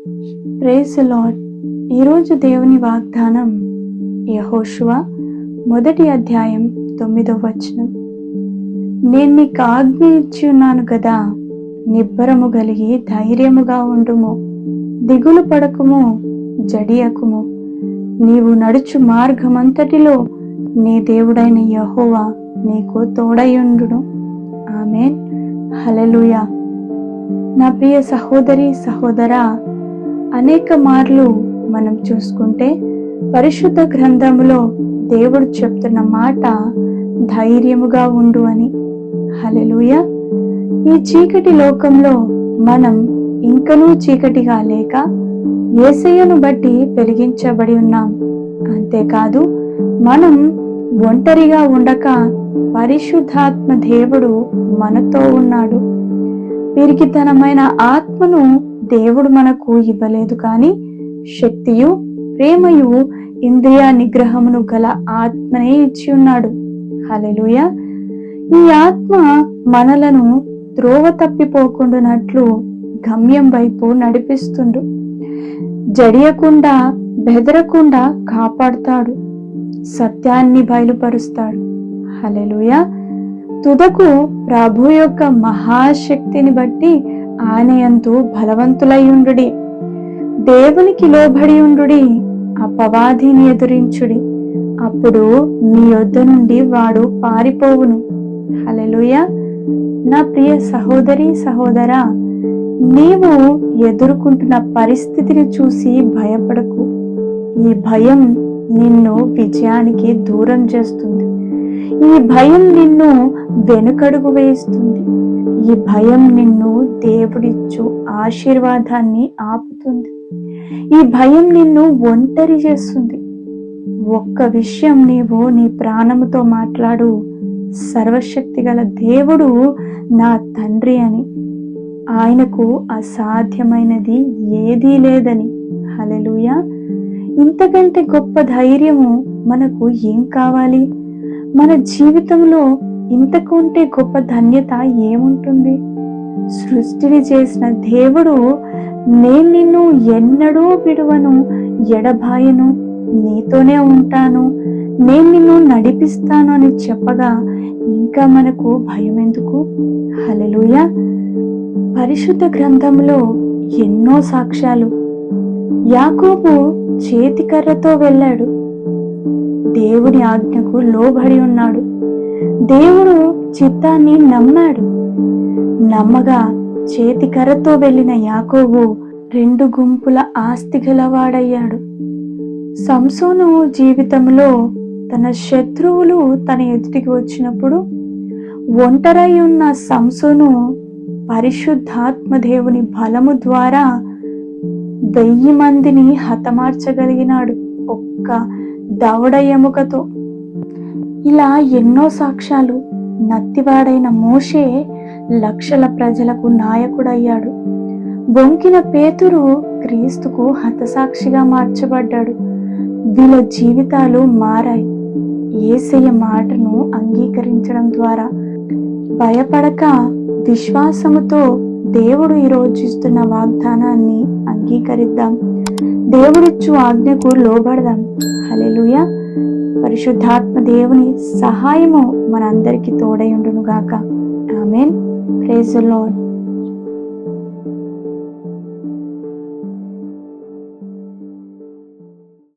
Praise the lord. ఈరోజు దేవుని వాగ్దానం యెహోషువ 1వ అధ్యాయం 9వ వచనం. నేను నీకు ఆజ్ఞ ఇచ్చి ఉన్నాను కదా, నిబ్బరము కలిగి ధైర్యముగా ఉండుము, దిగులు పడకుము, జడియకుము. నీవు నడుచు మార్గమంతటిలో నీ దేవుడైన యెహోవా నీకు తోడయుండును. ఆమేన్. హల్లెలూయా. నా ప్రియ సహోదరి సహోదరా, అనేక మార్లు మనం చూసుకుంటే పరిశుద్ధ గ్రంథములో దేవుడు చెప్తున్న మాట ధైర్యముగా ఉండు అని. హల్లెలూయా. ఈ చీకటి లోకంలో మనం ఇంకనూ చీకటిగా లేక యేసయ్యను బట్టి వెలిగించబడి ఉన్నాం. అంతేకాదు, మనం ఒంటరిగా ఉండక పరిశుద్ధాత్మ దేవుడు మనతో ఉన్నాడు. పిరికితనమైన ఆత్మను దేవుడు మనకు ఇవ్వలేదు, కానీ శక్తియు ప్రేమయు ఇంద్రియ నిగ్రహమును గల ఆత్మనే ఇచ్చి ఉన్నాడు. హల్లెలూయా. ఈ ఆత్మ మనలను త్రోవ తప్పిపోకుండానట్లు గమ్యం వైపు నడిపిస్తుండు. జడియకుండా బెదరకుండా కాపాడుతాడు, సత్యాన్ని బయలుపరుస్తాడు. హల్లెలూయా. తుదకు ప్రభు యొక్క మహాశక్తిని బట్టి ఆయనయందు బలవంతులయ్యుండుడి. దేవునికి లోబడి ఉండుడి, అపవాదిని ఎదురించుడి, అప్పుడు మీ యొద్ద నుండి వాడు పారిపోవును. హల్లెలూయా. నా ప్రియ సహోదరి సహోదరా, నీవు ఎదుర్కొంటున్న పరిస్థితిని చూసి భయపడకు. ఈ భయం నిన్ను విజయానికి దూరం చేస్తుంది. ఈ భయం నిన్ను వెనుకడుగు వేస్తుంది. ఈ భయం నిన్ను దేవుడిచ్చు ఆశీర్వాదాన్ని ఆపుతుంది. ఈ భయం నిన్ను ఒంటరి చేస్తుంది. ఒక్క విషయం నీవు నీ ప్రాణముతో మాట్లాడు, సర్వశక్తి గల దేవుడు నా తండ్రి అని, ఆయనకు అసాధ్యమైనది ఏదీ లేదని. హల్లెలూయా. ఇంతకంటే గొప్ప ధైర్యము మనకు ఏం కావాలి? మన జీవితంలో ఇంతకంటే గొప్ప ధన్యత ఏముంటుంది? సృష్టిని చేసిన దేవుడు, నేను నిన్ను ఎన్నడూ విడువను, ఎడబాయను, నీతోనే ఉంటాను, నేను నిన్ను నడిపిస్తాను అని చెప్పగా ఇంకా మనకు భయం ఎందుకు? హల్లెలూయా. పరిశుద్ధ గ్రంథంలో ఎన్నో సాక్ష్యాలు. యాకోబు చేతికర్రతో వెళ్ళాడు, దేవుని ఆజ్ఞకు లోబడి ఉన్నాడు. దేవుడు చిత్తాన్ని నమ్మాడు. నమ్మగా చేతికర్రతో వెళ్ళిన యాకోబు 2 గుంపుల ఆస్తి గలవాడయ్యాడు. సంసోను జీవితంలో తన శత్రువులు తన ఎదుటికి వచ్చినప్పుడు ఒంటరై ఉన్న సంసోను పరిశుద్ధాత్మ దేవుని బలము ద్వారా 1000 మందిని హతమార్చగలిగినాడు ఒక్క దవడ ఎముకతో. ఇలా ఎన్నో సాక్ష్యాలు. నత్తివాడైన మోషే లక్షల ప్రజలకు నాయకుడయ్యాడు. బొంకిన పేతురు క్రీస్తుకు హతసాక్షిగా మార్చబడ్డాడు. వీళ్ళ జీవితాలు మారాయి యేసయ్య మాటను అంగీకరించడం ద్వారా. భయపడక విశ్వాసముతో దేవుడు ఈరోజు ఇస్తున్న వాగ్దానాన్ని అంగీకరిద్దాం. దేవుడిచ్చు ఆజ్ఞకు లోబడదాం. హల్లెలూయా. పరిశుద్ధాత్మ దేవుని సహాయము మనందరికీ తోడై ఉండును గాక. ఆమేన్. Praise the lord.